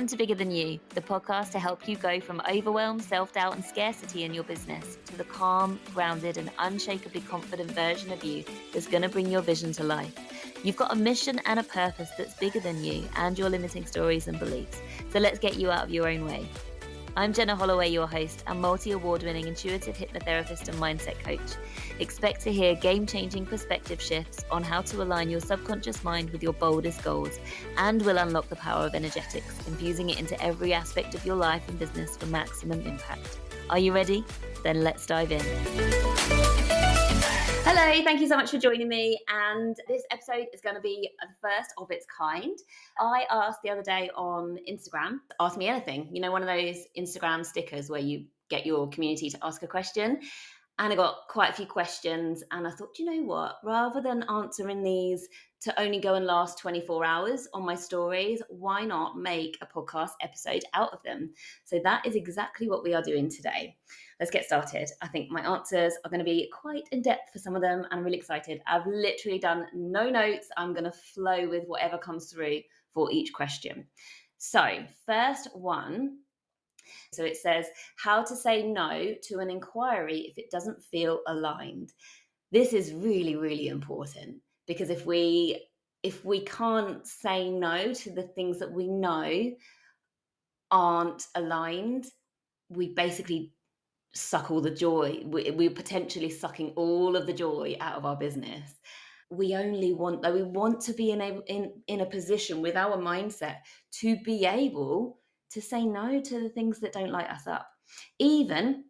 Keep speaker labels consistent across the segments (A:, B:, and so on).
A: Welcome to Bigger Than You, the podcast to help you go from overwhelm, self-doubt and scarcity in your business to the calm, grounded and unshakably confident version of you that's going to bring your vision to life. You've got a mission and a purpose that's bigger than you and your limiting stories and beliefs. So let's get you out of your own way. I'm Jenna Holloway, your host and multi-award-winning intuitive hypnotherapist and mindset coach. Expect to hear game-changing perspective shifts on how to align your subconscious mind with your boldest goals, and will unlock the power of energetics, infusing it into every aspect of your life and business for maximum impact. Are you ready? Then let's dive in. Hello, thank you so much for joining me. And this episode is going to be the first of its kind. I asked the other day on Instagram, ask me anything, you know, one of those Instagram stickers where you get your community to ask a question. And I got quite a few questions and I thought, you know what, rather than answering these to only go and last 24 hours on my stories, why not make a podcast episode out of them? So that is exactly what we are doing today. Let's get started. I think my answers are going to be quite in depth for some of them. And I'm really excited. I've literally done no notes. I'm going to flow with whatever comes through for each question. So first one. So it says, how to say no to an inquiry if it doesn't feel aligned. This is really, really important, because if we can't say no to the things that we know aren't aligned, we basically suck all the joy. We're potentially sucking all of the joy out of our business. We want to be in a position with our mindset to be able to say no to the things that don't light us up, even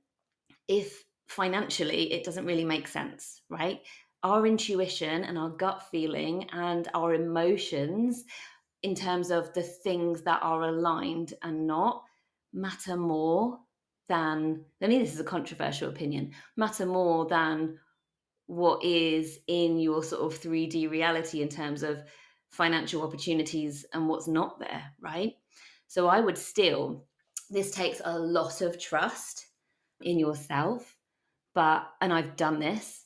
A: if financially it doesn't really make sense, right? Our intuition and our gut feeling and our emotions in terms of the things that are aligned and not matter more than, this is a controversial opinion, matter more than what is in your sort of 3D reality in terms of financial opportunities and what's not there, right? So I would still, this takes a lot of trust in yourself, and I've done this,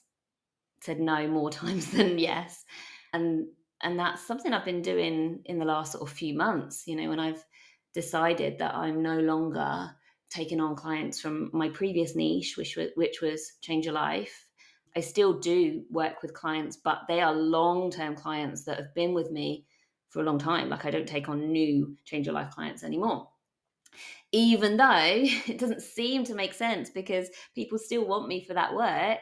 A: said no more times than yes. And that's something I've been doing in the last sort of few months, you know, when I've decided that I'm no longer taking on clients from my previous niche, which was Change Your Life. I still do work with clients, but they are long-term clients that have been with me for a long time. Like, I don't take on new Change Your Life clients anymore, even though it doesn't seem to make sense because people still want me for that work.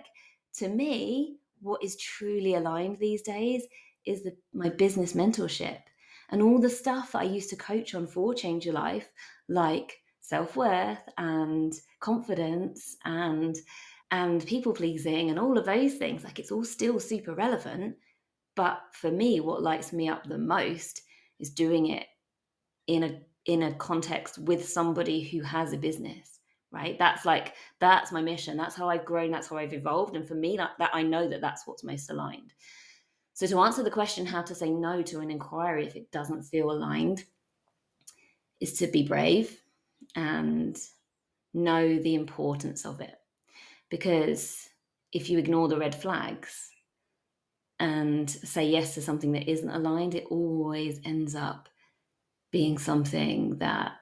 A: To me, what is truly aligned these days is my business mentorship and all the stuff I used to coach on for Change Your Life, like self-worth and confidence and people pleasing and all of those things. Like, it's all still super relevant. But for me, what lights me up the most is doing it in a context with somebody who has a business, right? That's my mission. That's how I've grown. That's how I've evolved. And for me, that I know that that's what's most aligned. So to answer the question, how to say no to an inquiry if it doesn't feel aligned, is to be brave and know the importance of it. Because if you ignore the red flags and say yes to something that isn't aligned, it always ends up being something that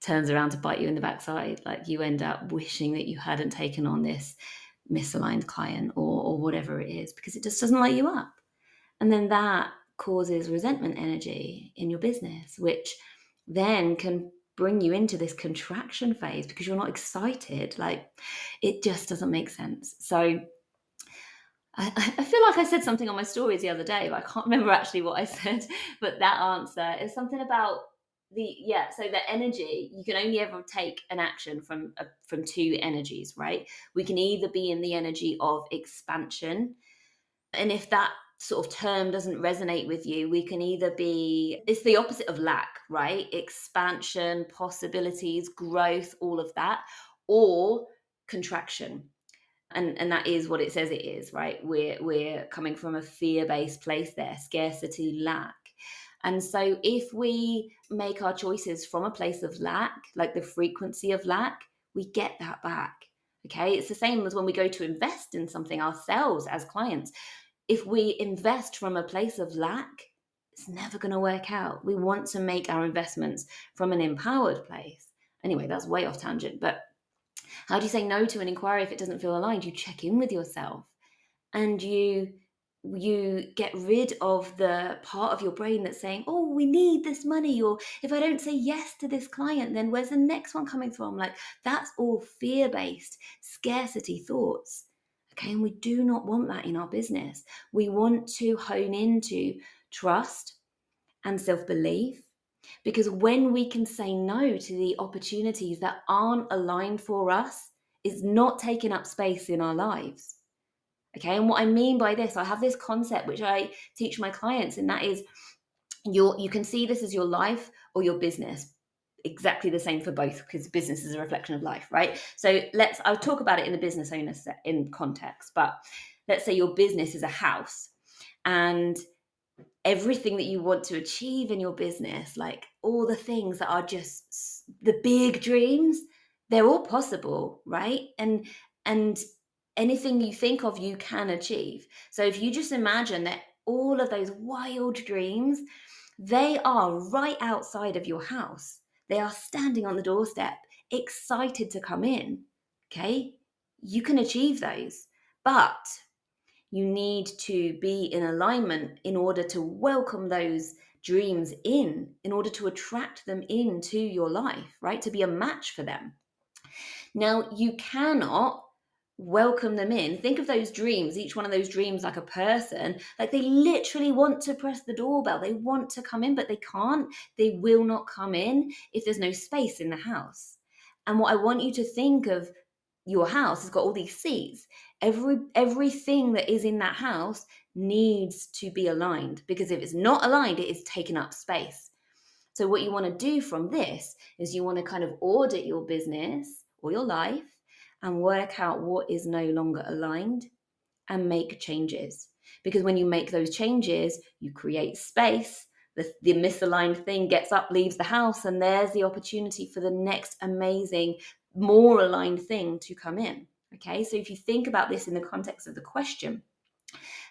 A: turns around to bite you in the backside. Like, you end up wishing that you hadn't taken on this misaligned client or whatever it is, because it just doesn't light you up. And then that causes resentment energy in your business, which then can bring you into this contraction phase because you're not excited. Like, it just doesn't make sense. So I feel like I said something on my stories the other day, but I can't remember actually what I said. But that answer is something about so the energy, you can only ever take an action from two energies, right? We can either be in the energy of expansion, and if that sort of term doesn't resonate with you, we can either be, it's the opposite of lack, right? Expansion, possibilities, growth, all of that, or contraction. And that is what it says it is, right? We're coming from a fear-based place there, scarcity, lack. And so if we make our choices from a place of lack, like the frequency of lack, we get that back. Okay. It's the same as when we go to invest in something ourselves as clients. If we invest from a place of lack, it's never going to work out. We want to make our investments from an empowered place. Anyway, that's way off tangent. But how do you say no to an inquiry if it doesn't feel aligned? You check in with yourself, and you get rid of the part of your brain that's saying, oh, we need this money, or if I don't say yes to this client, then where's the next one coming from? Like, that's all fear-based scarcity thoughts. Okay, and we do not want that in our business. We want to hone into trust and self-belief, because when we can say no to the opportunities that aren't aligned for us, it's not taking up space in our lives. Okay, and what I mean by this, I have this concept which I teach my clients, and that is you can see this as your life or your business. Exactly the same for both, because business is a reflection of life, right? So I'll talk about it in the business owner in context, but let's say your business is a house, and everything that you want to achieve in your business, like all the things that are just the big dreams, they're all possible, right? And anything you think of, you can achieve. So if you just imagine that all of those wild dreams, they are right outside of your house. They are standing on the doorstep, excited to come in. Okay, you can achieve those, but you need to be in alignment in order to welcome those dreams in order to attract them into your life, right? To be a match for them. Now, you cannot welcome them in. Think of those dreams, each one of those dreams, like a person, like they literally want to press the doorbell. They want to come in, but they can't. They will not come in if there's no space in the house. And what I want you to think of, your house has got all these seats. Everything that is in that house needs to be aligned, because if it's not aligned, it is taking up space. So what you want to do from this is you want to kind of audit your business or your life and work out what is no longer aligned and make changes. Because when you make those changes, you create space. The misaligned thing gets up, leaves the house, and there's the opportunity for the next amazing, more aligned thing to come in. Okay, so if you think about this in the context of the question,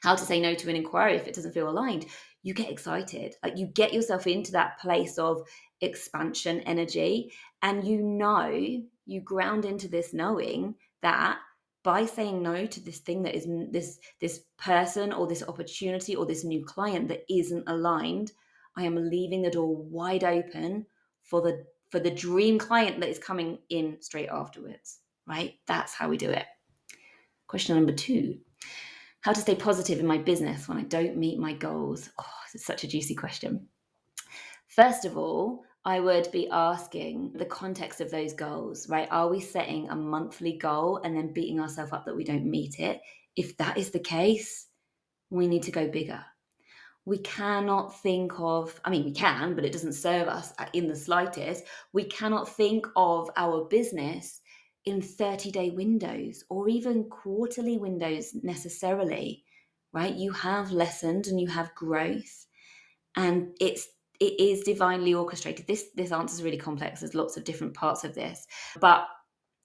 A: how to say no to an inquiry if it doesn't feel aligned, you get excited. Like, you get yourself into that place of expansion energy, and you ground into this knowing that by saying no to this thing that is this person or this opportunity or this new client that isn't aligned, I am leaving the door wide open for the dream client that is coming in straight afterwards, right? That's how we do it. Question number 2. How to stay positive in my business when I don't meet my goals. Oh, this is such a juicy question. First of all, I would be asking the context of those goals, right? Are we setting a monthly goal and then beating ourselves up that we don't meet it? If that is the case, we need to go bigger. We cannot think of, I mean, we can, but it doesn't serve us in the slightest. We cannot think of our business in 30-day windows or even quarterly windows necessarily, right? You have lessons and you have growth, and it is divinely orchestrated. This answer is really complex. There's lots of different parts of this. But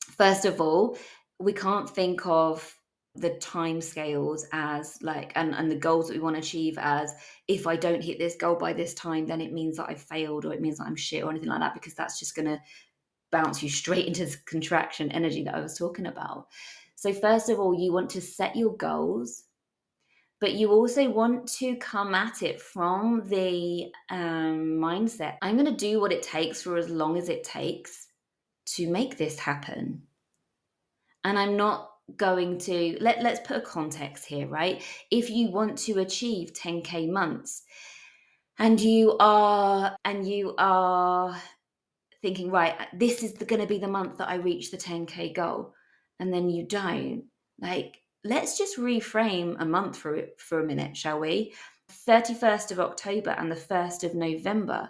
A: first of all, we can't think of the time scales as like, and the goals that we want to achieve as, if I don't hit this goal by this time, then it means that I've failed, or it means that I'm shit, or anything like that, because that's just going to bounce you straight into this contraction energy that I was talking about. So first of all, you want to set your goals, but you also want to come at it from the mindset, I'm going to do what it takes for as long as it takes to make this happen. And I'm not going to, let's put a context here, right? If you want to achieve 10K months and you are thinking, right, this is going to be the month that I reach the 10K goal, and then you don't, like, let's just reframe a month for a minute, shall we? 31st of October and the 1st of November,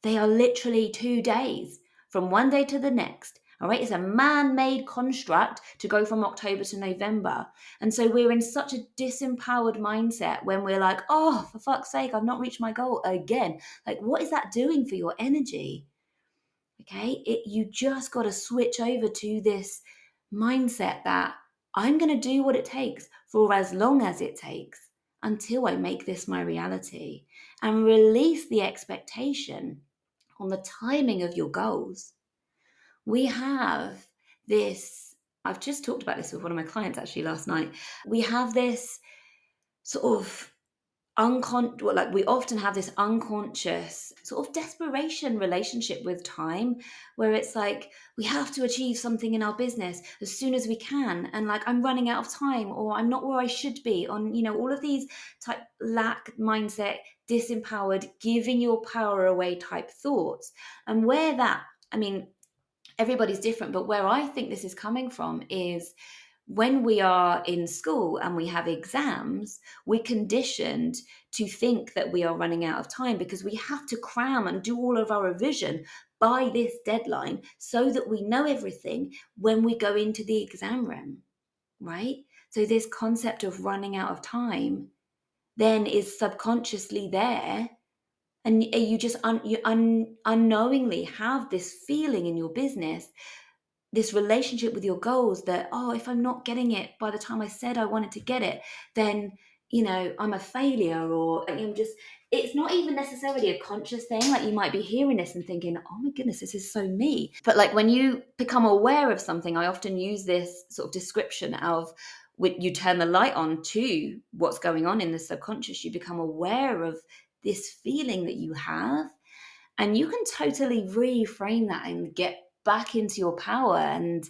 A: they are literally 2 days from one day to the next. All right, it's a man-made construct to go from October to November. And so we're in such a disempowered mindset when we're like, oh, for fuck's sake, I've not reached my goal again. Like, what is that doing for your energy? Okay, you just got to switch over to this mindset that I'm going to do what it takes for as long as it takes. until I make this my reality, and release the expectation on the timing of your goals. We have this, I've just talked about this with one of my clients actually last night. We have this sort of we often have this unconscious sort of desperation relationship with time, where it's like we have to achieve something in our business as soon as we can, and like I'm running out of time, or I'm not where I should be, on all of these type lack mindset, disempowered, giving your power away type thoughts. And where that, I mean, everybody's different, but where I think this is coming from is when we are in school and we have exams, we're conditioned to think that we are running out of time because we have to cram and do all of our revision by this deadline so that we know everything when we go into the exam room, right? So this concept of running out of time then is subconsciously there, and you just unknowingly have this feeling in your business, this relationship with your goals that, oh, if I'm not getting it by the time I said I wanted to get it, then I'm a failure, or I'm just, it's not even necessarily a conscious thing. Like, you might be hearing this and thinking, oh my goodness, this is so me. But like, when you become aware of something, I often use this sort of description of, when you turn the light on to what's going on in the subconscious, you become aware of this feeling that you have, and you can totally reframe that and get back into your power, and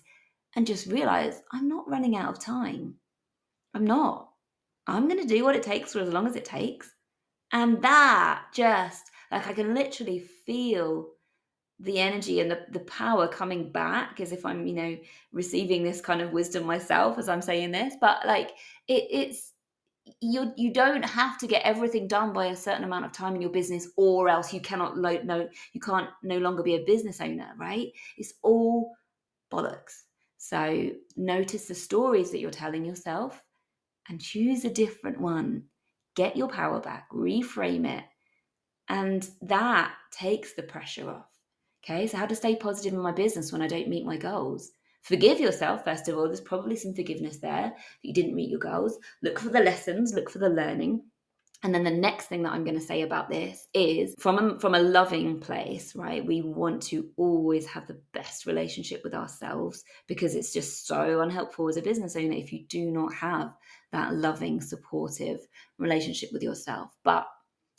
A: just realize, I'm not running out of time. I'm not. I'm going to do what it takes for as long as it takes. And that just, like, I can literally feel the energy and the power coming back, as if I'm, receiving this kind of wisdom myself as I'm saying this. But like, it's, you don't have to get everything done by a certain amount of time in your business, or else you cannot you can't no longer be a business owner, right? It's all bollocks. So notice the stories that you're telling yourself and choose a different one. Get your power back, reframe it, and that takes the pressure off. Okay, so how to stay positive in my business when I don't meet my goals? Forgive yourself, first of all. There's probably some forgiveness there that you didn't meet your goals. Look for the lessons, look for the learning. And then the next thing that I'm going to say about this is, from a loving place, right? We want to always have the best relationship with ourselves, because it's just so unhelpful as a business owner if you do not have that loving, supportive relationship with yourself. But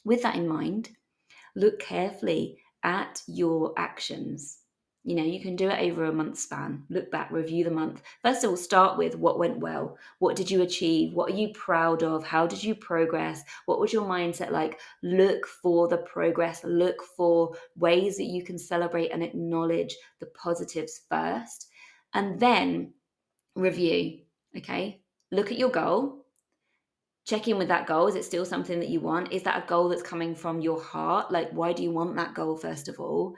A: with that in mind, look carefully at your actions. You can do it over a month span. Look back, review the month. First of all, start with what went well. What did you achieve? What are you proud of? How did you progress? What was your mindset like? Look for the progress. Look for ways that you can celebrate and acknowledge the positives first, and then review. Okay? Look at your goal. Check in with that goal. Is it still something that you want? Is that a goal that's coming from your heart? Like, why do you want that goal, first of all?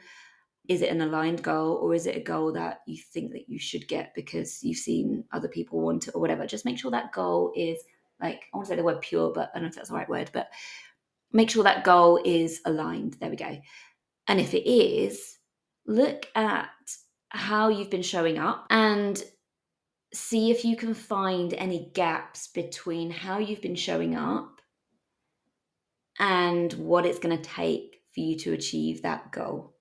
A: Is it an aligned goal, or is it a goal that you think that you should get because you've seen other people want it or whatever? Just make sure that goal is, like, I want to say the word pure, but I don't know if that's the right word, but make sure that goal is aligned. There we go. And if it is, look at how you've been showing up and see if you can find any gaps between how you've been showing up and what it's going to take for you to achieve that goal.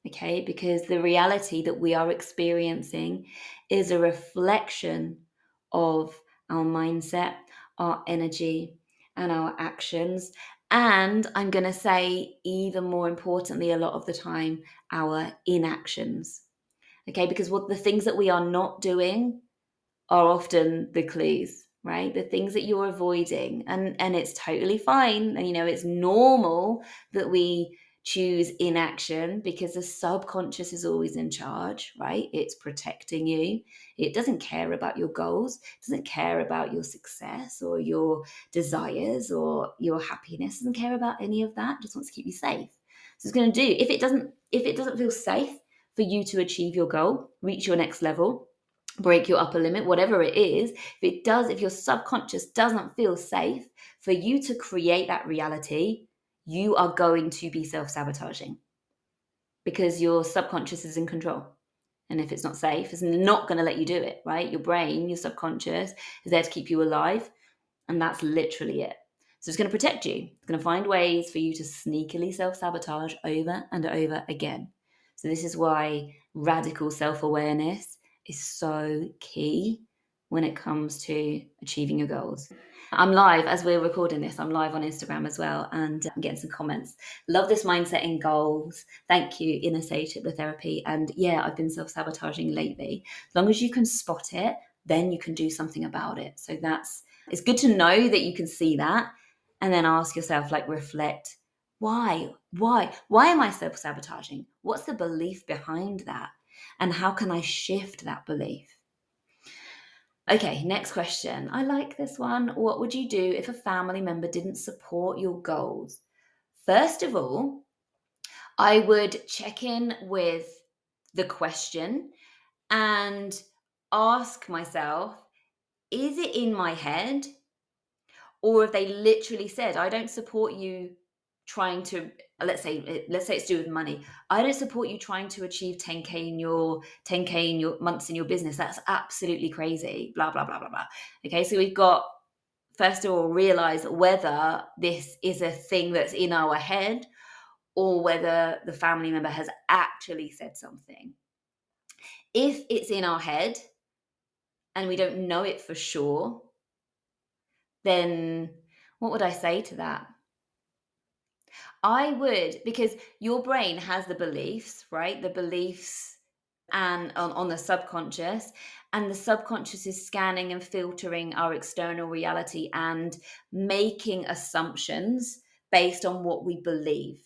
A: Okay, because the reality that we are experiencing is a reflection of our mindset, our energy, and our actions. And I'm going to say, even more importantly, a lot of the time, our inactions. Okay, because what the things that we are not doing are often the clues, right? The things that you're avoiding. And it's totally fine. And it's normal that we choose inaction, because the subconscious is always in charge, right? It's protecting you. It doesn't care about your goals, it doesn't care about your success or your desires or your happiness. It doesn't care about any of that. It just wants to keep you safe. So it's going to do, if it doesn't feel safe for you to achieve your goal, reach your next level, break your upper limit, whatever it is, if your subconscious doesn't feel safe for you to create that reality, you are going to be self-sabotaging, because your subconscious is in control. And if it's not safe, it's not going to let you do it, right? Your brain, your subconscious, is there to keep you alive. And that's literally it. So it's going to protect you. It's going to find ways for you to sneakily self-sabotage over and over again. So this is why radical self-awareness is so key when it comes to achieving your goals. I'm live as we're recording this. I'm live on Instagram as well, and I'm getting some comments. Love this mindset in goals. Thank you, Inner Sage Hypnotherapy. And yeah, I've been self-sabotaging lately. As long as you can spot it, then you can do something about it. So it's good to know that you can see that, and then ask yourself, like, reflect, why am I self-sabotaging? What's the belief behind that? And how can I shift that belief? Okay, next question. I like this one. What would you do if a family member didn't support your goals? First of all, I would check in with the question and ask myself, is it in my head? Or if they literally said, I don't support you trying to, let's say it's to do with money. I don't support you trying to achieve 10K in your months in your business. That's absolutely crazy. Blah, blah, blah, blah, blah. Okay. So we've got, first of all, realize whether this is a thing that's in our head or whether the family member has actually said something. If it's in our head and we don't know it for sure, then what would I say to that? I would, because your brain has the beliefs, right? The beliefs and on the subconscious, and the subconscious is scanning and filtering our external reality and making assumptions based on what we believe.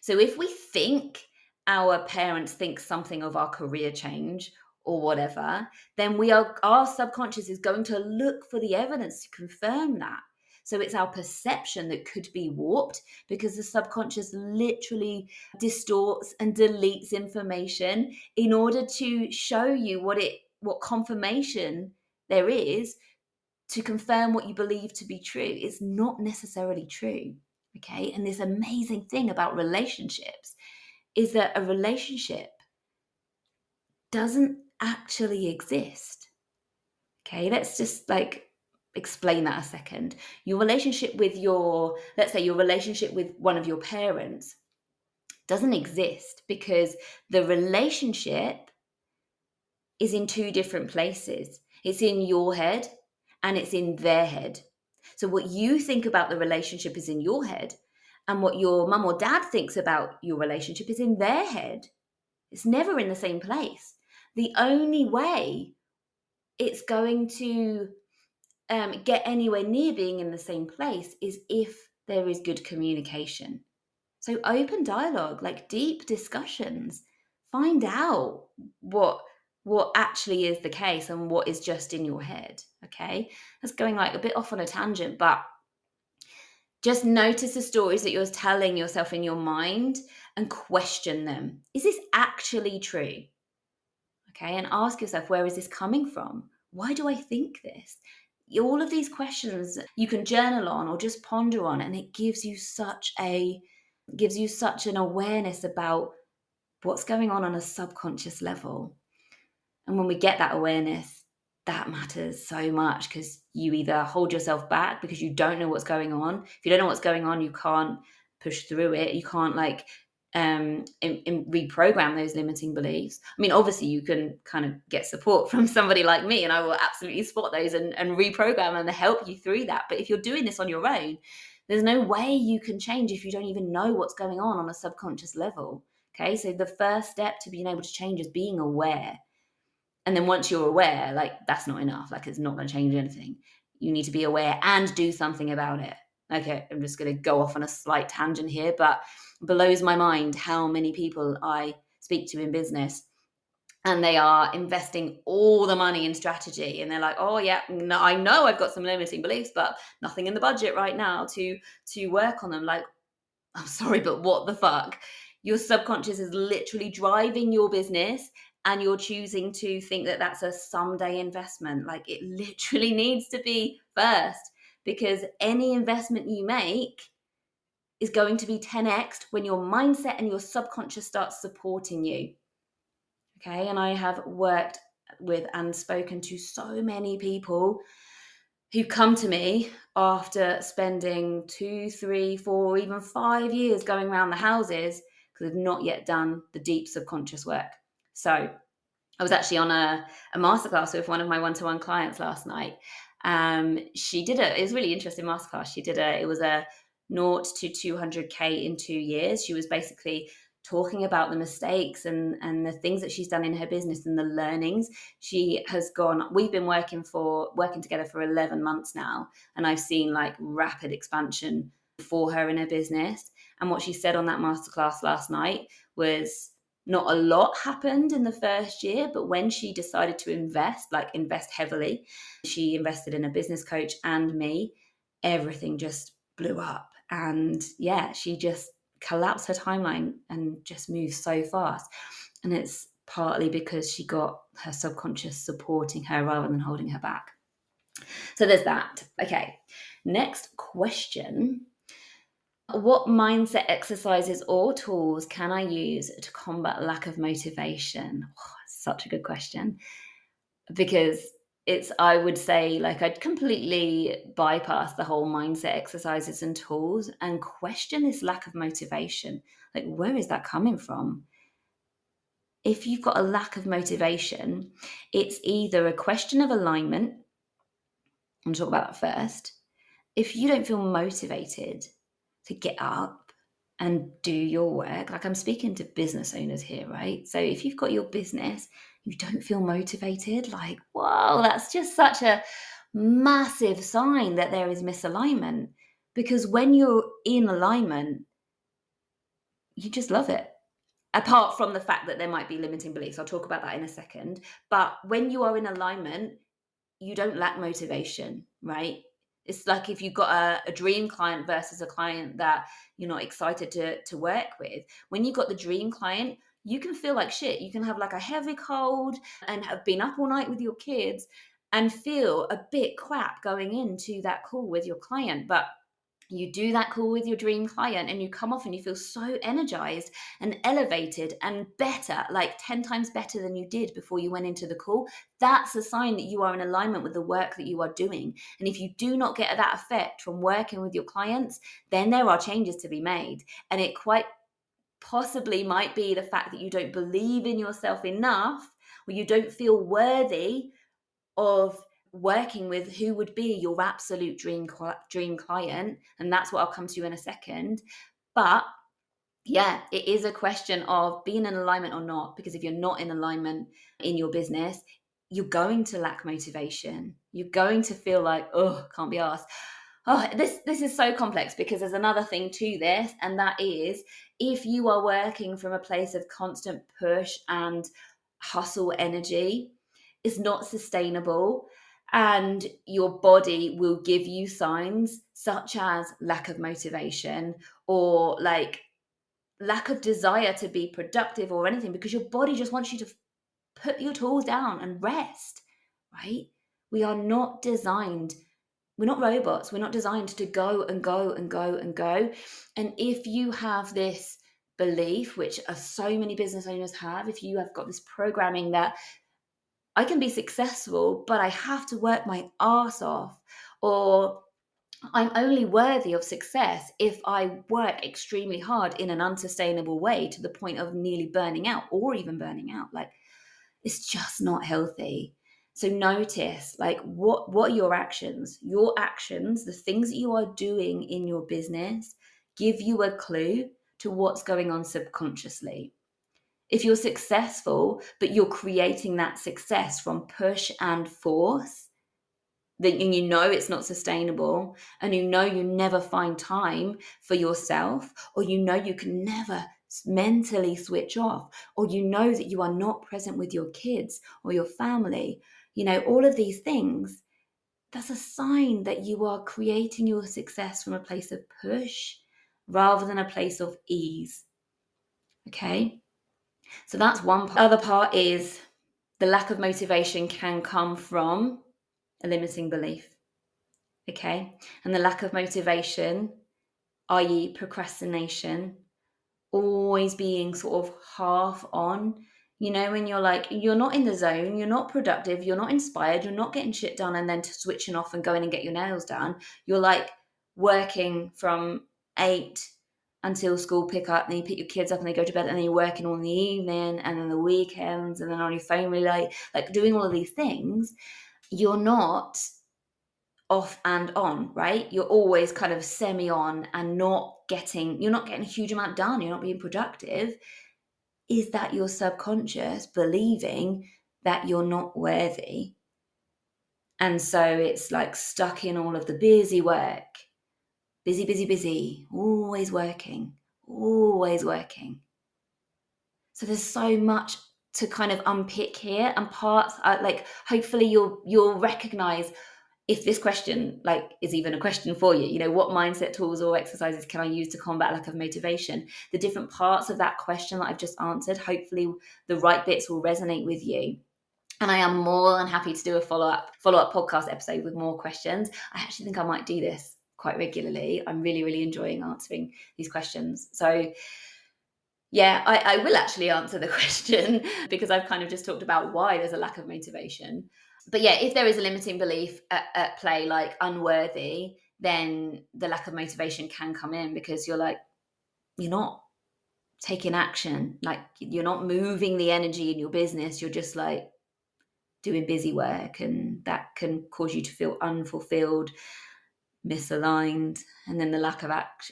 A: So if we think our parents think something of our career change or whatever, then our subconscious is going to look for the evidence to confirm that. So it's our perception that could be warped because the subconscious literally distorts and deletes information in order to show you what confirmation there is to confirm what you believe to be true. It's not necessarily true. Okay. And this amazing thing about relationships is that a relationship doesn't actually exist. Okay. Let's just explain that a second. Your relationship with let's say your relationship with one of your parents doesn't exist because the relationship is in two different places. It's in your head and it's in their head. So what you think about the relationship is in your head, and what your mum or dad thinks about your relationship is in their head. It's never in the same place. The only way it's going to get anywhere near being in the same place is if there is good communication. So open dialogue, like deep discussions, find out what actually is the case and what is just in your head. Okay, that's going a bit off on a tangent, but just notice the stories that you're telling yourself in your mind and question them. Is this actually true? Okay, and ask yourself, where is this coming from? Why do I think this? All of these questions you can journal on or just ponder on, and it gives you such an awareness about what's going on a subconscious level. And when we get that awareness, that matters so much, because you either hold yourself back because you don't know what's going on. If you don't know what's going on, you can't push through it. You can't reprogram those limiting beliefs. I mean, obviously you can kind of get support from somebody like me, and I will absolutely spot those and reprogram and help you through that. But if you're doing this on your own, there's no way you can change if you don't even know what's going on a subconscious level. Okay, so the first step to being able to change is being aware. And then once you're aware, that's not enough. It's not going to change anything. You need to be aware and do something about it. Okay, I'm just going to go off on a slight tangent here, but it blows my mind how many people I speak to in business, and they are investing all the money in strategy, and they're like, oh yeah, no, I know I've got some limiting beliefs, but nothing in the budget right now to work on them. I'm sorry, but what the fuck? Your subconscious is literally driving your business, and you're choosing to think that that's a someday investment. It literally needs to be first, because any investment you make is going to be 10x when your mindset and your subconscious starts supporting you. Okay, and I have worked with and spoken to so many people who come to me after spending 2, 3, 4, even 5 years going around the houses because they've not yet done the deep subconscious work. So I was actually on a masterclass with one of my one-to-one clients last night. She did it was a really interesting masterclass. It was a 0 to 200K in 2 years. She was basically talking about the mistakes and the things that she's done in her business and the learnings. We've been working together for 11 months now, and I've seen like rapid expansion for her in her business. And what she said on that masterclass last night was, not a lot happened in the first year, but when she decided to invest heavily, she invested in a business coach and me, everything just blew up. And yeah, she just collapsed her timeline and just moved so fast. And it's partly because she got her subconscious supporting her rather than holding her back. So there's that. Okay, next question. What mindset exercises or tools can I use to combat lack of motivation? Oh, such a good question, because I would say, like, I'd completely bypass the whole mindset exercises and tools and question this lack of motivation. Like, where is that coming from? If you've got a lack of motivation, it's either a question of alignment. I'm going to talk about that first. If you don't feel motivated to get up and do your work, like, I'm speaking to business owners here, right? So if you've got your business, you don't feel motivated, like, wow, that's just such a massive sign that there is misalignment. Because when you're in alignment, you just love it. Apart from the fact that there might be limiting beliefs. I'll talk about that in a second. But when you are in alignment, you don't lack motivation, right? It's like if you've got a dream client versus a client that you're not excited to work with. When you've got the dream client, you can feel like shit. You can have like a heavy cold and have been up all night with your kids and feel a bit crap going into that call with your client. But you do that call with your dream client and you come off and you feel so energized and elevated and better, like 10 times better than you did before you went into the call. That's a sign that you are in alignment with the work that you are doing. And if you do not get that effect from working with your clients, then there are changes to be made. And it quite possibly might be the fact that you don't believe in yourself enough, or you don't feel worthy of working with who would be your absolute dream client. And that's what I'll come to in a second. But yeah, it is a question of being in alignment or not, because if you're not in alignment in your business, you're going to lack motivation. You're going to feel like, oh, can't be asked. Oh, this is so complex, because there's another thing to this, and that is, if you are working from a place of constant push and hustle energy, it's not sustainable. And your body will give you signs such as lack of motivation or like lack of desire to be productive or anything, because your body just wants you to put your tools down and rest, right? We are not designed, we're not robots. We're not designed to go and go and go and go. And if you have this belief, which so many business owners have, if you have got this programming that I can be successful, but I have to work my ass off, or I'm only worthy of success if I work extremely hard in an unsustainable way to the point of nearly burning out or even burning out. Like, it's just not healthy. So notice, like, what are your actions? Your actions, the things that you are doing in your business, give you a clue to what's going on subconsciously. If you're successful, but you're creating that success from push and force, then you know it's not sustainable, and you know you never find time for yourself, or you know you can never mentally switch off, or you know that you are not present with your kids or your family, all of these things, that's a sign that you are creating your success from a place of push rather than a place of ease. Okay? So that's one part. The other part is the lack of motivation can come from a limiting belief. Okay. And the lack of motivation, i.e., procrastination, always being sort of half on, when you're like, you're not in the zone, you're not productive, you're not inspired, you're not getting shit done and then to switching off and going and get your nails done. You're like working from 8 until school pick up, and then you pick your kids up and they go to bed, and then you're working all in the evening and then the weekends and then on your phone really late, like doing all of these things. You're not off and on, right? You're always kind of semi on and you're not getting a huge amount done. You're not being productive. Is that your subconscious believing that you're not worthy? And so it's like stuck in all of the busy work, busy, busy, busy, always working, always working. So there's so much to kind of unpick here, and parts like hopefully you'll recognize if this question like is even a question for you. What mindset tools or exercises can I use to combat lack of motivation? The different parts of that question that I've just answered, hopefully the right bits will resonate with you. And I am more than happy to do a follow-up podcast episode with more questions. I actually think I might do this quite regularly. I'm really, really enjoying answering these questions. So yeah, I will actually answer the question because I've kind of just talked about why there's a lack of motivation. But yeah, if there is a limiting belief at play, like unworthy, then the lack of motivation can come in because you're not taking action. Like you're not moving the energy in your business. You're just like doing busy work, and that can cause you to feel unfulfilled, misaligned, and then the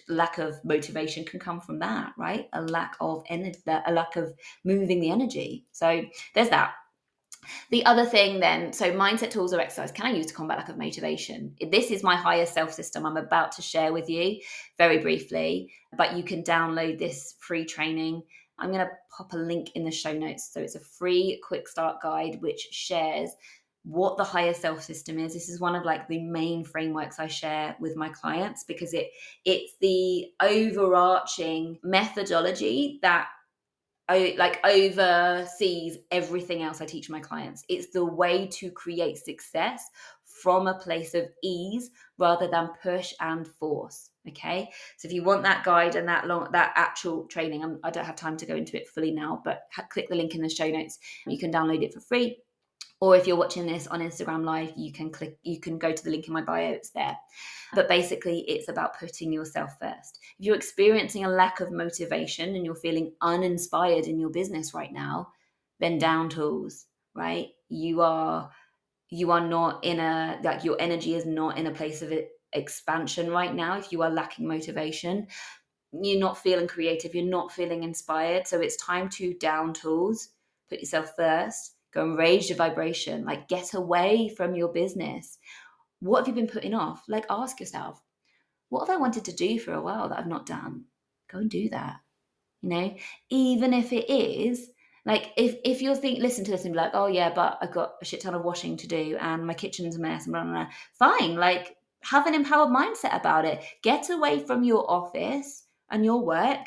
A: lack of motivation can come from that, right? A lack of energy, a lack of moving the energy. So there's that. The other thing then, so mindset tools or exercise can I use to combat lack of motivation? This is my higher self system I'm about to share with you very briefly, but you can download this free training. I'm going to pop a link in the show notes. So it's a free quick start guide which shares what the higher self system is. This is one of like the main frameworks I share with my clients because it's the overarching methodology that oversees everything else I teach my clients. It's the way to create success from a place of ease rather than push and force. Okay, so if you want that guide and that actual training, I don't have time to go into it fully now, but click the link in the show notes. You can download it for free. Or if you're watching this on Instagram Live, you can go to the link in my bio, it's there. But basically, it's about putting yourself first. If you're experiencing a lack of motivation and you're feeling uninspired in your business right now, then down tools, right? You are not in your energy is not in a place of expansion right now. If you are lacking motivation, you're not feeling creative, you're not feeling inspired. So it's time to down tools, put yourself first, go and raise your vibration, like get away from your business. What have you been putting off? Like ask yourself, what have I wanted to do for a while that I've not done? Go and do that. Even if it is like, if you're listen to this and be like, oh yeah, but I've got a shit ton of washing to do and my kitchen's a mess and blah, blah, blah. Fine. Like have an empowered mindset about it. Get away from your office and your work.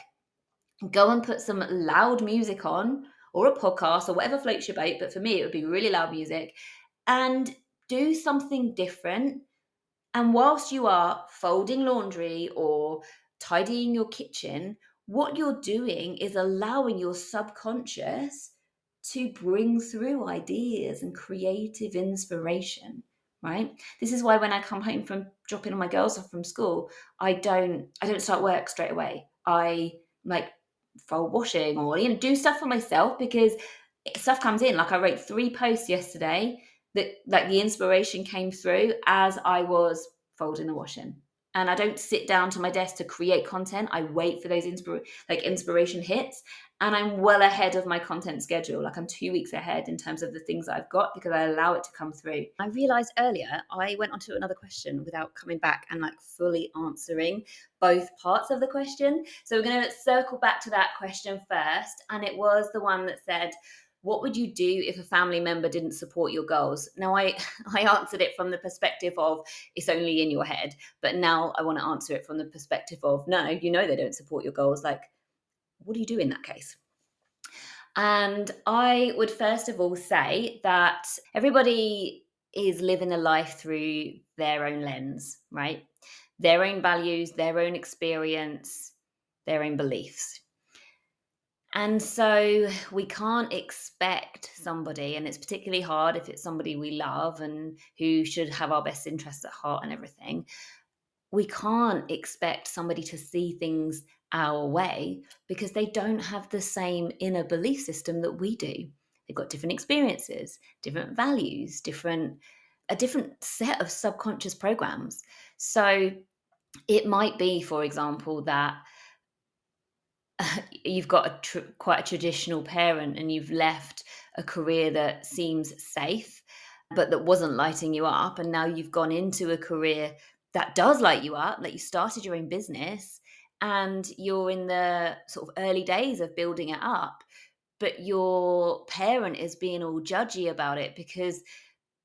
A: Go and put some loud music on or a podcast or whatever floats your boat. But for me, it would be really loud music and do something different. And whilst you are folding laundry or tidying your kitchen, what you're doing is allowing your subconscious to bring through ideas and creative inspiration, right? This is why when I come home from dropping my girls off from school, I don't start work straight away. I like fold washing or do stuff for myself because stuff comes in. Like I wrote 3 posts yesterday that like the inspiration came through as I was folding the washing. And I don't sit down to my desk to create content. I wait for those inspiration hits, and I'm well ahead of my content schedule. Like I'm 2 weeks ahead in terms of the things that I've got because I allow it to come through. I realized earlier I went on to another question without coming back and like fully answering both parts of the question. So we're going to circle back to that question first. And it was the one that said, what would you do if a family member didn't support your goals? Now, I answered it from the perspective of it's only in your head. But now I want to answer it from the perspective of, no, they don't support your goals. Like, what do you do in that case? And I would first of all say that everybody is living a life through their own lens, right? Their own values, their own experience, their own beliefs. And so we can't expect somebody, and it's particularly hard if it's somebody we love and who should have our best interests at heart and everything. We can't expect somebody to see things our way because they don't have the same inner belief system that we do. They've got different experiences, different values, a different set of subconscious programs. So it might be, for example, that you've got quite a traditional parent and you've left a career that seems safe but that wasn't lighting you up, and now you've gone into a career that does light you up, like you started your own business and you're in the sort of early days of building it up, but your parent is being all judgy about it because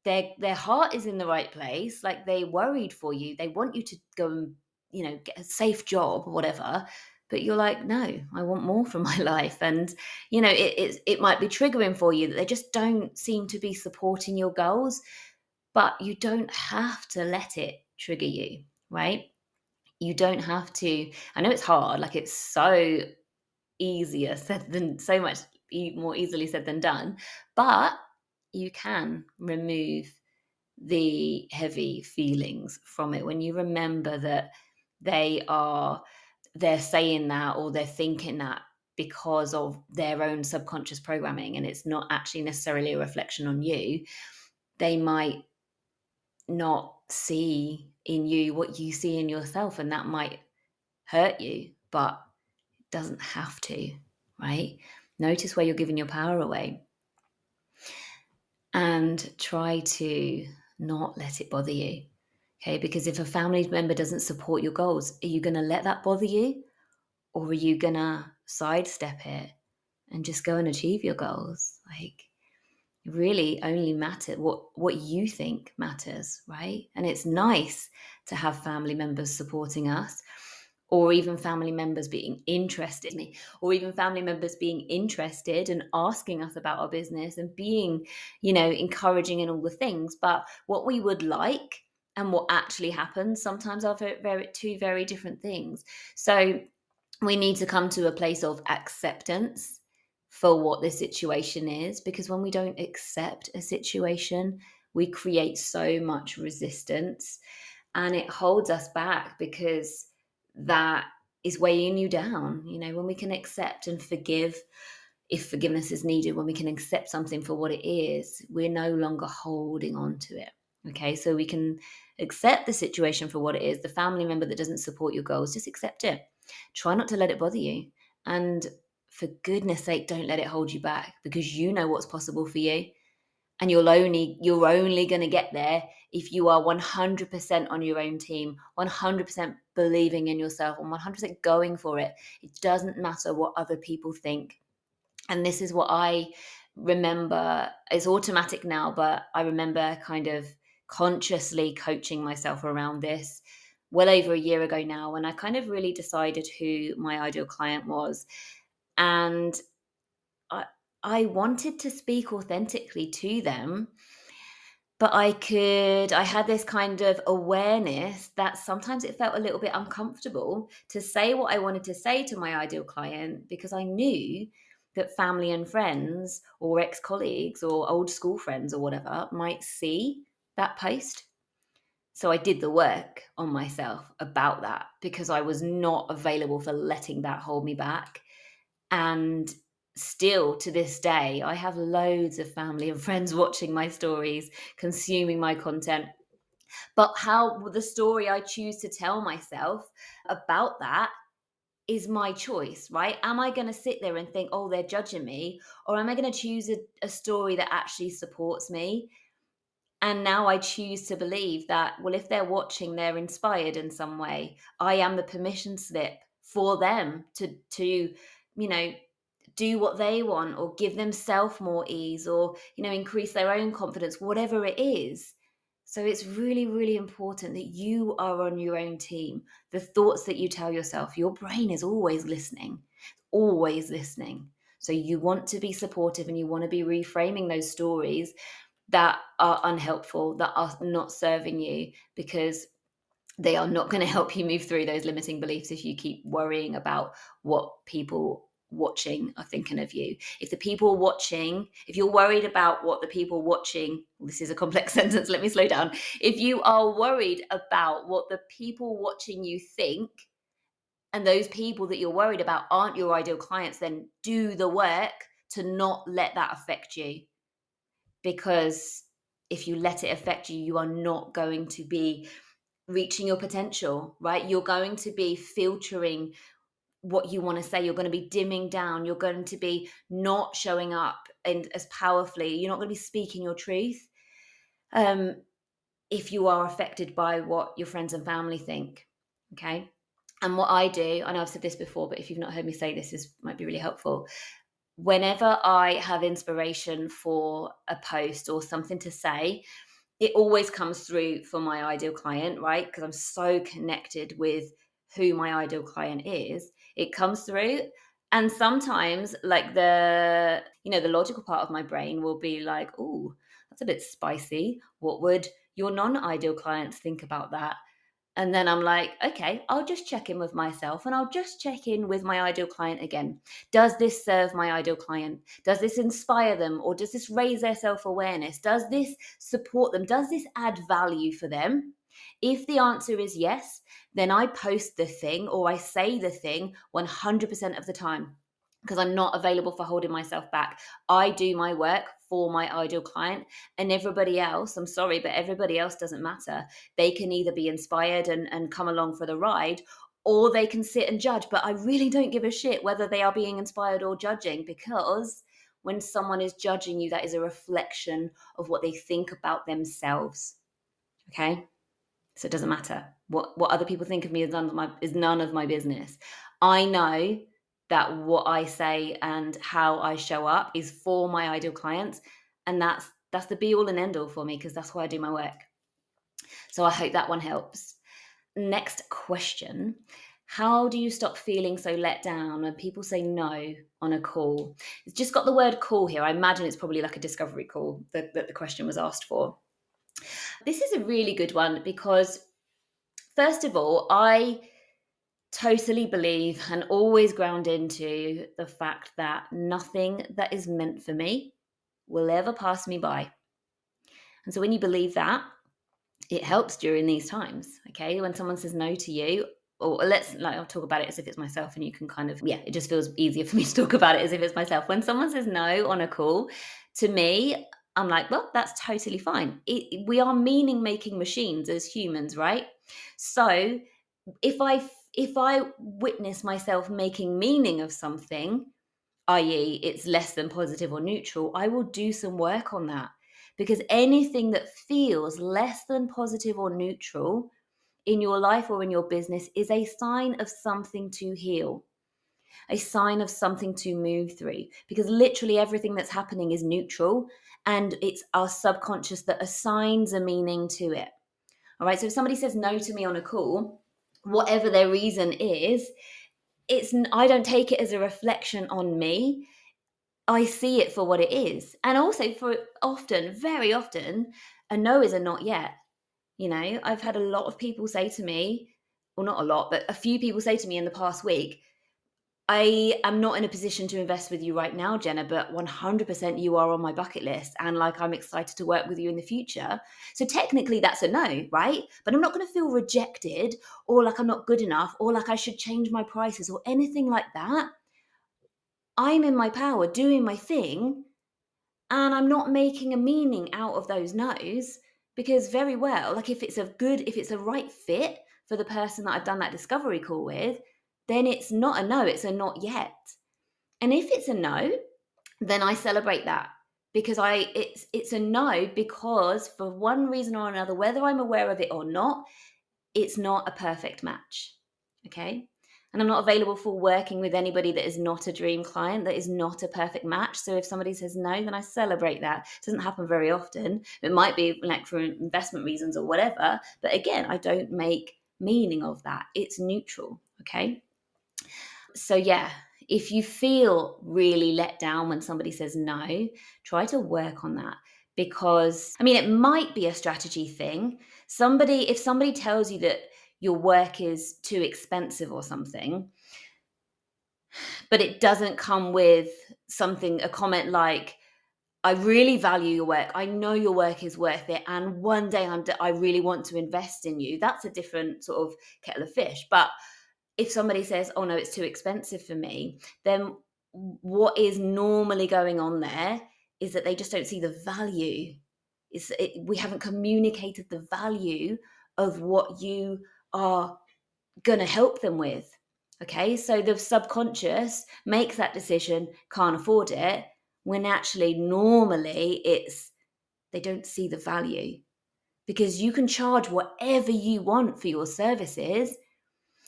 A: their heart is in the right place. Like, they worried for you, they want you to go and, get a safe job or whatever, but you're like, no, I want more from my life. And it might be triggering for you that they just don't seem to be supporting your goals, but you don't have to let it trigger you, right? You don't have to. I know it's hard, like it's so much more easily said than done, but you can remove the heavy feelings from it when you remember that they are they're saying that or they're thinking that because of their own subconscious programming, and it's not actually necessarily a reflection on you. They might not see in you what you see in yourself, and that might hurt you, but it doesn't have to, right? Notice where you're giving your power away and try to not let it bother you. Okay, because if a family member doesn't support your goals, are you going to let that bother you? Or are you going to sidestep it and just go and achieve your goals? Like, it really only matters what you think matters, right? And it's nice to have family members supporting us, or even family members being interested in me, or even family members being interested and asking us about our business and being, encouraging and all the things. But what we would like and what actually happens sometimes are two very different things. So we need to come to a place of acceptance for what the situation is, because when we don't accept a situation, we create so much resistance and it holds us back, because that is weighing you down. When we can accept and forgive, if forgiveness is needed, when we can accept something for what it is, we're no longer holding on to it. Okay, so we can accept the situation for what it is. The family member that doesn't support your goals, just accept it. Try not to let it bother you. And for goodness sake, don't let it hold you back, because you know what's possible for you. And you're only going to get there if you are 100% on your own team, 100% believing in yourself, and 100% going for it. It doesn't matter what other people think. And this is what I remember. It's automatic now, but I remember kind of consciously coaching myself around this well over a year ago now, when I kind of really decided who my ideal client was. And I, I wanted to speak authentically to them, but I had this kind of awareness that sometimes it felt a little bit uncomfortable to say what I wanted to say to my ideal client, because I knew that family and friends or ex-colleagues or old school friends or whatever might see that post. So I did the work on myself about that, because I was not available for letting that hold me back. And still to this day, I have loads of family and friends watching my stories, consuming my content. But how the story I choose to tell myself about that is my choice, right? Am I going to sit there and think, oh, they're judging me? Or am I going to choose a story that actually supports me? And now I choose to believe that, well, if they're watching, they're inspired in some way. I am the permission slip for them to do what they want, or give themselves more ease, or increase their own confidence, whatever it is. So it's really, really important that you are on your own team. The thoughts that you tell yourself, your brain is always listening, always listening. So you want to be supportive, and you want to be reframing those stories that are unhelpful, that are not serving you, because they are not going to help you move through those limiting beliefs if you keep worrying about what people watching are thinking of you. If the people watching, if you're worried about what the people watching, this is a complex sentence, let me slow down. If you are worried about what the people watching you think, and those people that you're worried about aren't your ideal clients, then do the work to not let that affect you. Because if you let it affect you, you are not going to be reaching your potential, right? You're going to be filtering what you want to say. You're going to be dimming down. You're going to be not showing up and as powerfully. You're not going to be speaking your truth. If you are affected by what your friends and family think, okay? And what I do, I know I've said this before, but if you've not heard me say this, this might be really helpful. Whenever I have inspiration for a post or something to say, it always comes through for my ideal client, right? Because I'm so connected with who my ideal client is. It comes through. And sometimes like the logical part of my brain will be like, oh, that's a bit spicy. What would your non-ideal clients think about that? And then I'm like, okay, I'll just check in with myself and I'll just check in with my ideal client again. Does this serve my ideal client? Does this inspire them? Or does this raise their self-awareness? Does this support them? Does this add value for them? If the answer is yes, then I post the thing or I say the thing 100% of the time, because I'm not available for holding myself back. I do my work for my ideal client, and everybody else, I'm sorry, but everybody else doesn't matter. They can either be inspired and come along for the ride, or they can sit and judge. But I really don't give a shit whether they are being inspired or judging, because when someone is judging you, that is a reflection of what they think about themselves. Okay? So it doesn't matter. What other people think of me is none of my business. I know that what I say and how I show up is for my ideal clients, and that's the be all and end all for me, because that's why I do my work. So I hope that one helps. Next question. How do you stop feeling so let down when people say no on a call? It's just got the word call here. I imagine it's probably like a discovery call that the question was asked for. This is a really good one because, first of all, I totally believe and always ground into the fact that nothing that is meant for me will ever pass me by. And so when you believe that, it helps during these times, okay? When someone says no to you, or I'll talk about it as if it's myself, and you can kind of, it just feels easier for me to talk about it as if it's myself. When someone says no on a call, to me, I'm like, well, that's totally fine. We are meaning-making machines as humans, right? So if I witness myself making meaning of something, i.e. it's less than positive or neutral, I will do some work on that. Because anything that feels less than positive or neutral in your life or in your business is a sign of something to heal, a sign of something to move through. Because literally everything that's happening is neutral, and it's our subconscious that assigns a meaning to it. All right. So if somebody says no to me on a call, whatever their reason is, I don't take it as a reflection on me. I see it for what it is. And also very often, a no is a not yet. I've had a lot of people say to me, well, not a lot, but a few people say to me in the past week, I am not in a position to invest with you right now, Jenna, but 100% you are on my bucket list. And I'm excited to work with you in the future. So technically that's a no, right? But I'm not going to feel rejected or like I'm not good enough or like I should change my prices or anything like that. I'm in my power doing my thing, and I'm not making a meaning out of those no's, because very well, like if it's a right fit for the person that I've done that discovery call with, then it's not a no, it's a not yet. And if it's a no, then I celebrate that, because it's a no because for one reason or another, whether I'm aware of it or not, it's not a perfect match. Okay. And I'm not available for working with anybody that is not a dream client, that is not a perfect match. So if somebody says no, then I celebrate that. It doesn't happen very often. It might be like for investment reasons or whatever. But again, I don't make meaning of that. It's neutral. Okay. So yeah, if you feel really let down when somebody says no, try to work on that. Because, it might be a strategy thing. If somebody tells you that your work is too expensive or something, but it doesn't come with a comment like, I really value your work. I know your work is worth it. And one day I really want to invest in you. That's a different sort of kettle of fish. But if somebody says, oh no, it's too expensive for me, then what is normally going on there is that they just don't see the value. We haven't communicated the value of what you are going to help them with. Okay, so the subconscious makes that decision, can't afford it, when actually normally they don't see the value, because you can charge whatever you want for your services.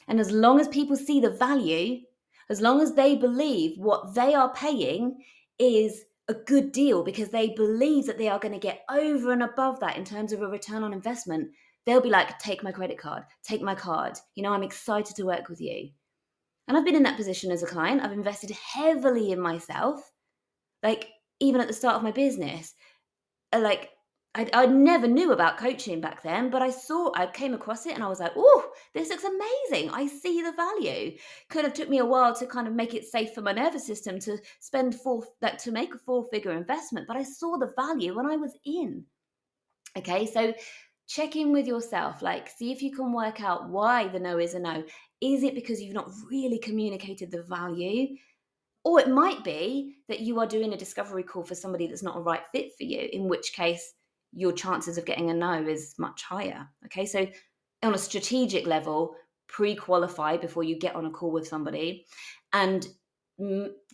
A: And as long as people see the value, as long as they believe what they are paying is a good deal because they believe that they are going to get over and above that in terms of a return on investment, they'll be like, take my credit card, take my card. I'm excited to work with you. And I've been in that position as a client. I've invested heavily in myself, like even at the start of my business. Like I never knew about coaching back then, but I came across it and I was like, oh, this looks amazing. I see the value. Could have took me a while to kind of make it safe for my nervous system to to make a 4-figure investment, but I saw the value when I was in. Okay, so check in with yourself, like see if you can work out why the no is a no. Is it because you've not really communicated the value? Or it might be that you are doing a discovery call for somebody that's not a right fit for you, in which case your chances of getting a no is much higher. Okay, so on a strategic level, pre-qualify before you get on a call with somebody, and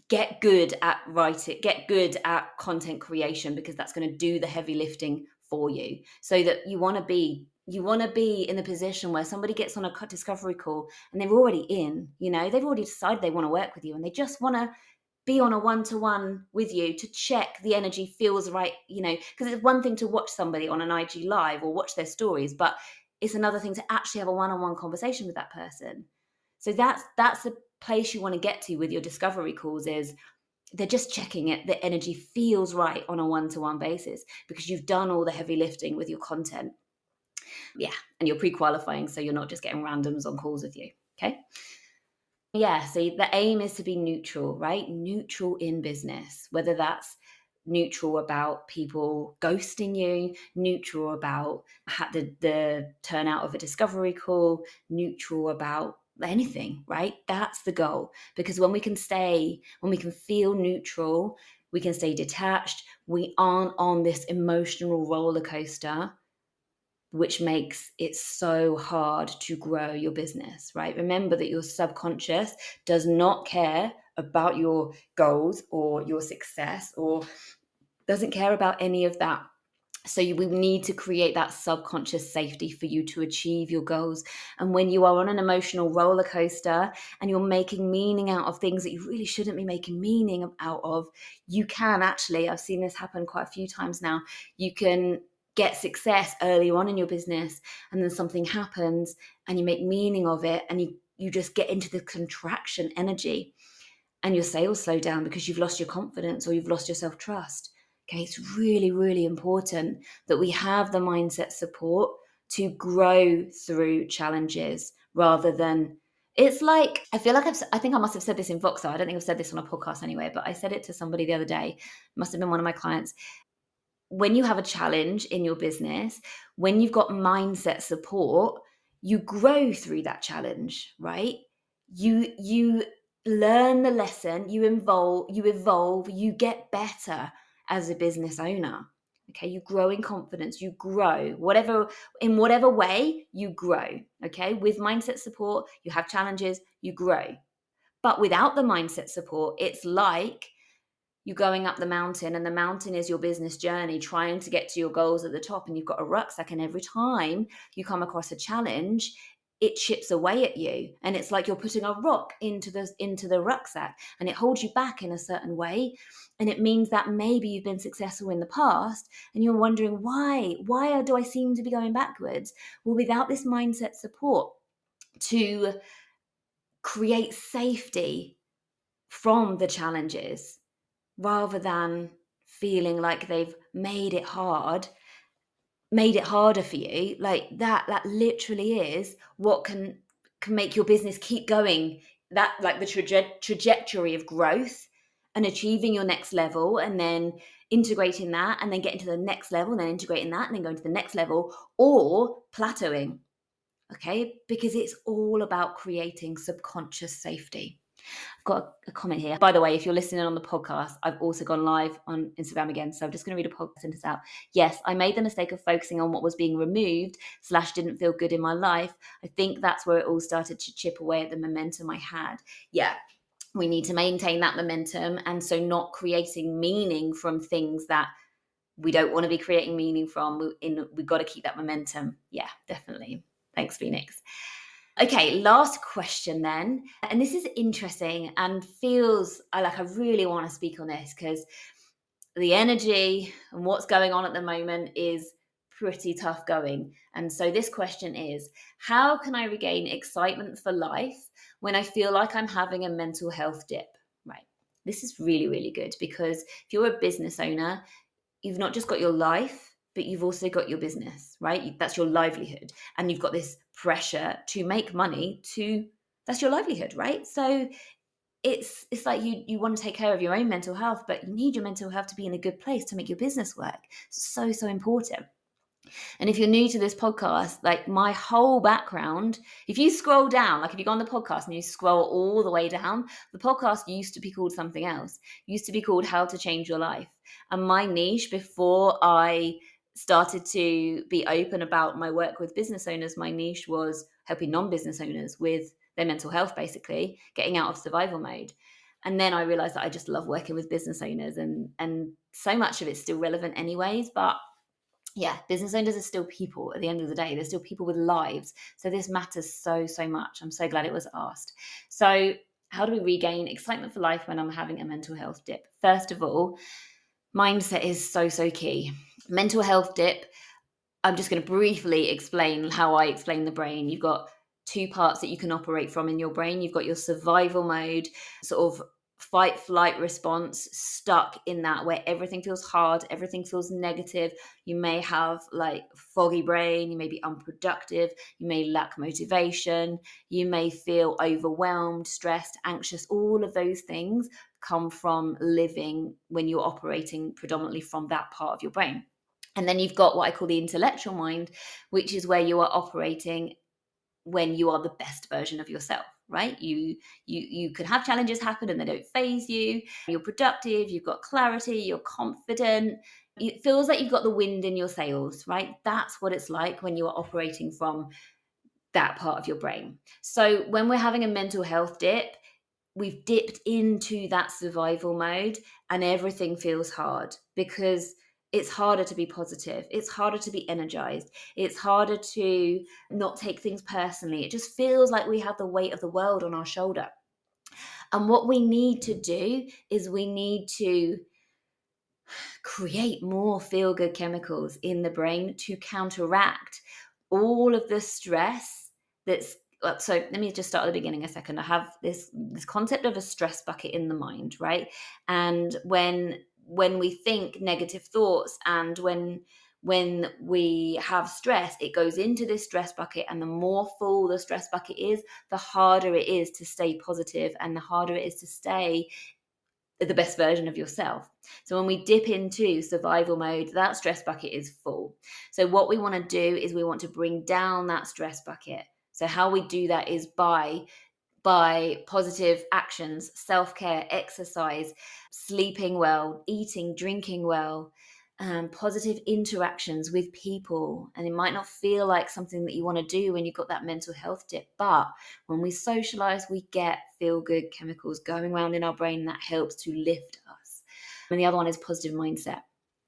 A: get good at writing, get good at content creation, because that's going to do the heavy lifting for you, so that you want to be in the position where somebody gets on a discovery call and they're already in, they've already decided they want to work with you and they just want to be on a one-to-one with you to check the energy feels right, because it's one thing to watch somebody on an IG live or watch their stories, but it's another thing to actually have a one-on-one conversation with that person. So that's the place you want to get to with your discovery calls, is they're just checking it, the energy feels right on a one-to-one basis because you've done all the heavy lifting with your content. Yeah, and you're pre-qualifying, so you're not just getting randoms on calls with you. Okay. Yeah, so the aim is to be neutral, right? Neutral in business, whether that's neutral about people ghosting you, neutral about the turnout of a discovery call, neutral about anything, right? That's the goal. Because when we can feel neutral, we can stay detached, we aren't on this emotional roller coaster, which makes it so hard to grow your business, right? Remember that your subconscious does not care about your goals or your success, or doesn't care about any of that. So we need to create that subconscious safety for you to achieve your goals. And when you are on an emotional roller coaster and you're making meaning out of things that you really shouldn't be making meaning out of, you can actually, I've seen this happen quite a few times now, you can get success early on in your business, and then something happens and you make meaning of it, and you just get into the contraction energy and your sales slow down because you've lost your confidence or you've lost your self-trust. Okay, it's really, really important that we have the mindset support to grow through challenges, rather than, it's like, I feel like I think I must have said this in Voxer. I don't think I've said this on a podcast anyway, but I said it to somebody the other day. Must have been one of my clients. When you have a challenge in your business, when you've got mindset support, you grow through that challenge, right? You learn the lesson, you evolve, you get better as a business owner. Okay, you grow in confidence, you grow, in whatever way you grow. Okay, with mindset support, you have challenges, you grow. But without the mindset support, it's like you're going up the mountain, and the mountain is your business journey, trying to get to your goals at the top, and you've got a rucksack, and every time you come across a challenge, it chips away at you, and it's like you're putting a rock into the rucksack, and it holds you back in a certain way. And it means that maybe you've been successful in the past and you're wondering, why do I seem to be going backwards? Well, without this mindset support to create safety from the challenges, rather than feeling like they've made it harder for you, like that literally is what can make your business keep going. that like the trajectory of growth and achieving your next level, and then integrating that, and then getting to the next level, and then integrating that, and then going to the next level, or plateauing. Okay, because it's all about creating subconscious safety. I've got a comment here. By the way, if you're listening on the podcast, I've also gone live on Instagram again. So I'm just going to read a podcast sentence out. Yes, I made the mistake of focusing on what was being removed / didn't feel good in my life. I think that's where it all started to chip away at the momentum I had. Yeah, we need to maintain that momentum. And so not creating meaning from things that we don't want to be creating meaning from. We've got to keep that momentum. Yeah, definitely. Thanks, Phoenix. Okay, last question then. And this is interesting and feels like I really want to speak on this because the energy and what's going on at the moment is pretty tough going. And so this question is, how can I regain excitement for life when I feel like I'm having a mental health dip? Right. This is really, really good because if you're a business owner, you've not just got your life, but you've also got your business, right? That's your livelihood. And you've got this pressure to make money that's your livelihood, right? So it's like you want to take care of your own mental health, but you need your mental health to be in a good place to make your business work. It's so, so important. And if you're new to this podcast, like my whole background, if you scroll down, like if you go on the podcast and you scroll all the way down, the podcast used to be called something else. It used to be called How to Change Your Life. And my niche before I started to be open about my work with business owners, my niche was helping non-business owners with their mental health, basically getting out of survival mode. And then I realized that I just love working with business owners, and so much of it's still relevant anyways, but yeah, business owners are still people at the end of the day. They're still people with lives. So this matters so, so much. I'm so glad it was asked. So how do we regain excitement for life when I'm having a mental health dip? First of all, mindset is so, so key. Mental health dip, I'm just going to briefly explain how I explain the brain. You've got two parts that you can operate from in your brain. You've got your survival mode, sort of fight flight response, stuck in that where everything feels hard, everything feels negative. You may have like foggy brain, you may be unproductive, you may lack motivation, you may feel overwhelmed, stressed, anxious. All of those things come from living when you're operating predominantly from that part of your brain. And then you've got what I call the intellectual mind, which is where you are operating when you are the best version of yourself, right? You can have challenges happen and they don't faze you. You're productive, you've got clarity, you're confident. It feels like you've got the wind in your sails, right? That's what it's like when you are operating from that part of your brain. So when we're having a mental health dip, we've dipped into that survival mode and everything feels hard because it's harder to be positive. It's harder to be energized. It's harder to not take things personally. It just feels like we have the weight of the world on our shoulder. And what we need to do is we need to create more feel-good chemicals in the brain to counteract all of the stress that's so let me just start at the beginning a second. I have this concept of a stress bucket in the mind, right? And when we think negative thoughts and when we have stress, it goes into this stress bucket, and the more full the stress bucket is, the harder it is to stay positive and the harder it is to stay the best version of yourself. So when we dip into survival mode, that stress bucket is full. So what we want to do is we want to bring down that stress bucket. So how we do that is by positive actions, self-care, exercise, sleeping well, eating, drinking well, positive interactions with people. And it might not feel like something that you want to do when you've got that mental health dip, but when we socialize, we get feel-good chemicals going around in our brain that helps to lift us. And the other one is positive mindset.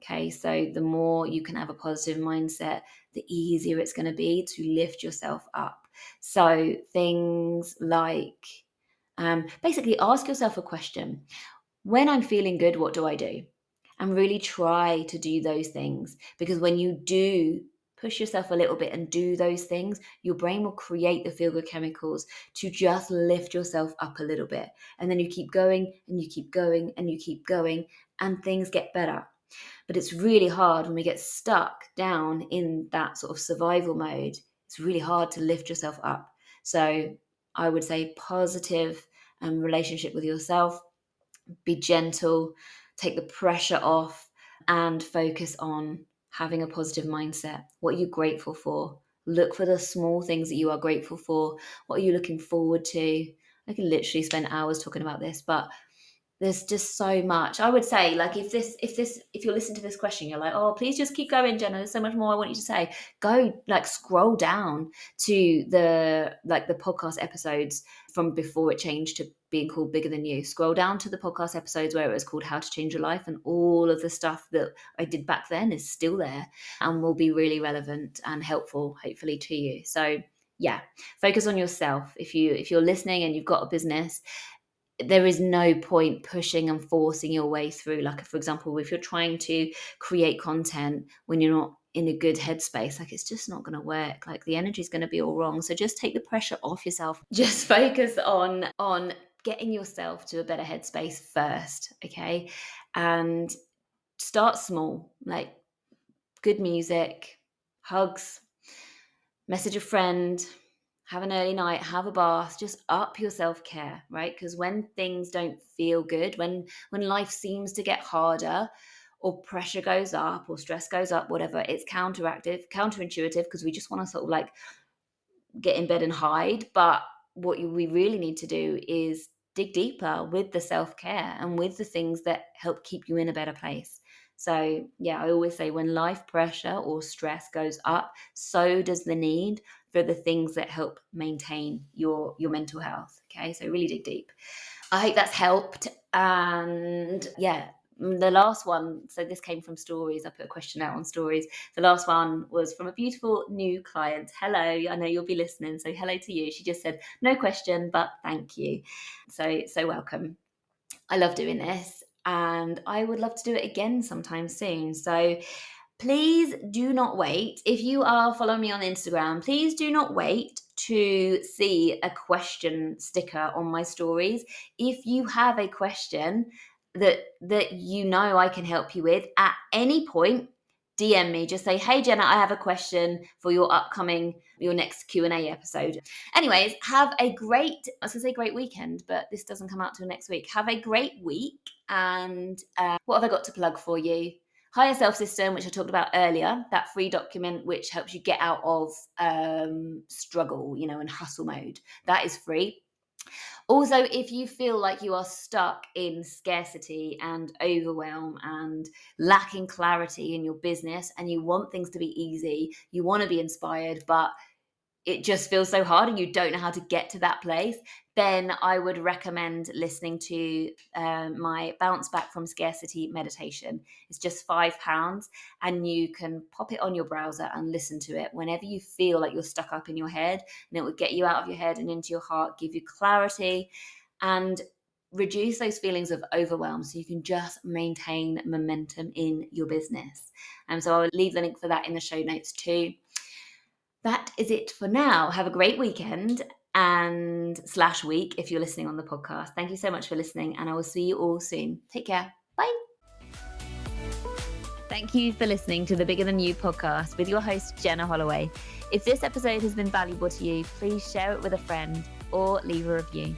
A: Okay, so the more you can have a positive mindset, the easier it's going to be to lift yourself up. So things like basically ask yourself a question. When I'm feeling good, what do I do? And really try to do those things, because when you do push yourself a little bit and do those things, your brain will create the feel-good chemicals to just lift yourself up a little bit. And then you keep going and you keep going and you keep going and things get better. But it's really hard when we get stuck down in that sort of survival mode. It's really hard to lift yourself up. So I would say positive relationship with yourself. Be gentle, take the pressure off, and focus on having a positive mindset. What are you grateful for? Look for the small things that you are grateful for. What are you looking forward to? I can literally spend hours talking about this, but there's just so much. I would say, like, if you're listening to this question, you're like, oh, please just keep going, Jenna, there's so much more I want you to say. Go, like, scroll down to the podcast episodes from before it changed to being called Bigger Than You. Scroll down to the podcast episodes where it was called How to Change Your Life, and all of the stuff that I did back then is still there and will be really relevant and helpful, hopefully, to you. So yeah, focus on yourself. If you're listening and you've got a business, there is no point pushing and forcing your way through. Like, for example, if you're trying to create content when you're not in a good headspace, like, it's just not going to work. Like, the energy is going to be all wrong. So just take the pressure off yourself. Just focus on getting yourself to a better headspace first, okay? And start small, like good music, hugs, message a friend, have an early night, have a bath, just up your self-care, right? Because when things don't feel good, when life seems to get harder, or pressure goes up, or stress goes up, whatever, it's counterintuitive, because we just want to sort of like get in bed and hide. But what we really need to do is dig deeper with the self-care and with the things that help keep you in a better place. So yeah, I always say, when life pressure or stress goes up, so does the need for the things that help maintain your mental health. Okay, so really dig deep. I hope that's helped. And yeah, the last one, so this came from stories. I put a question out on stories. The last one was from a beautiful new client. Hello, I know you'll be listening, so hello to you. She just said, no question, but thank you. So welcome. I love doing this, and I would love to do it again sometime soon. So please do not wait. If you are following me on Instagram, please do not wait to see a question sticker on my stories. If you have a question that you know I can help you with at any point, DM me. Just say, hey, Jenna, I have a question for your next Q&A episode. Anyways, have a great, I was going to say great weekend, but this doesn't come out till next week. Have a great week. And what have I got to plug for you? Higher Self System, which I talked about earlier, that free document which helps you get out of struggle, and hustle mode. That is free. Also, if you feel like you are stuck in scarcity and overwhelm and lacking clarity in your business, and you want things to be easy, you want to be inspired, but it just feels so hard and you don't know how to get to that place, then I would recommend listening to my Bounce Back from Scarcity meditation. It's just £5, and you can pop it on your browser and listen to it whenever you feel like you're stuck up in your head, and it will get you out of your head and into your heart, give you clarity, and reduce those feelings of overwhelm so you can just maintain momentum in your business. And so I will leave the link for that in the show notes too. That is it for now. Have a great weekend and / week if you're listening on the podcast. Thank you so much for listening, and I will see you all soon. Take care. Bye. Thank you for listening to the Bigger Than You podcast with your host, Jenna Holloway. If this episode has been valuable to you, please share it with a friend or leave a review.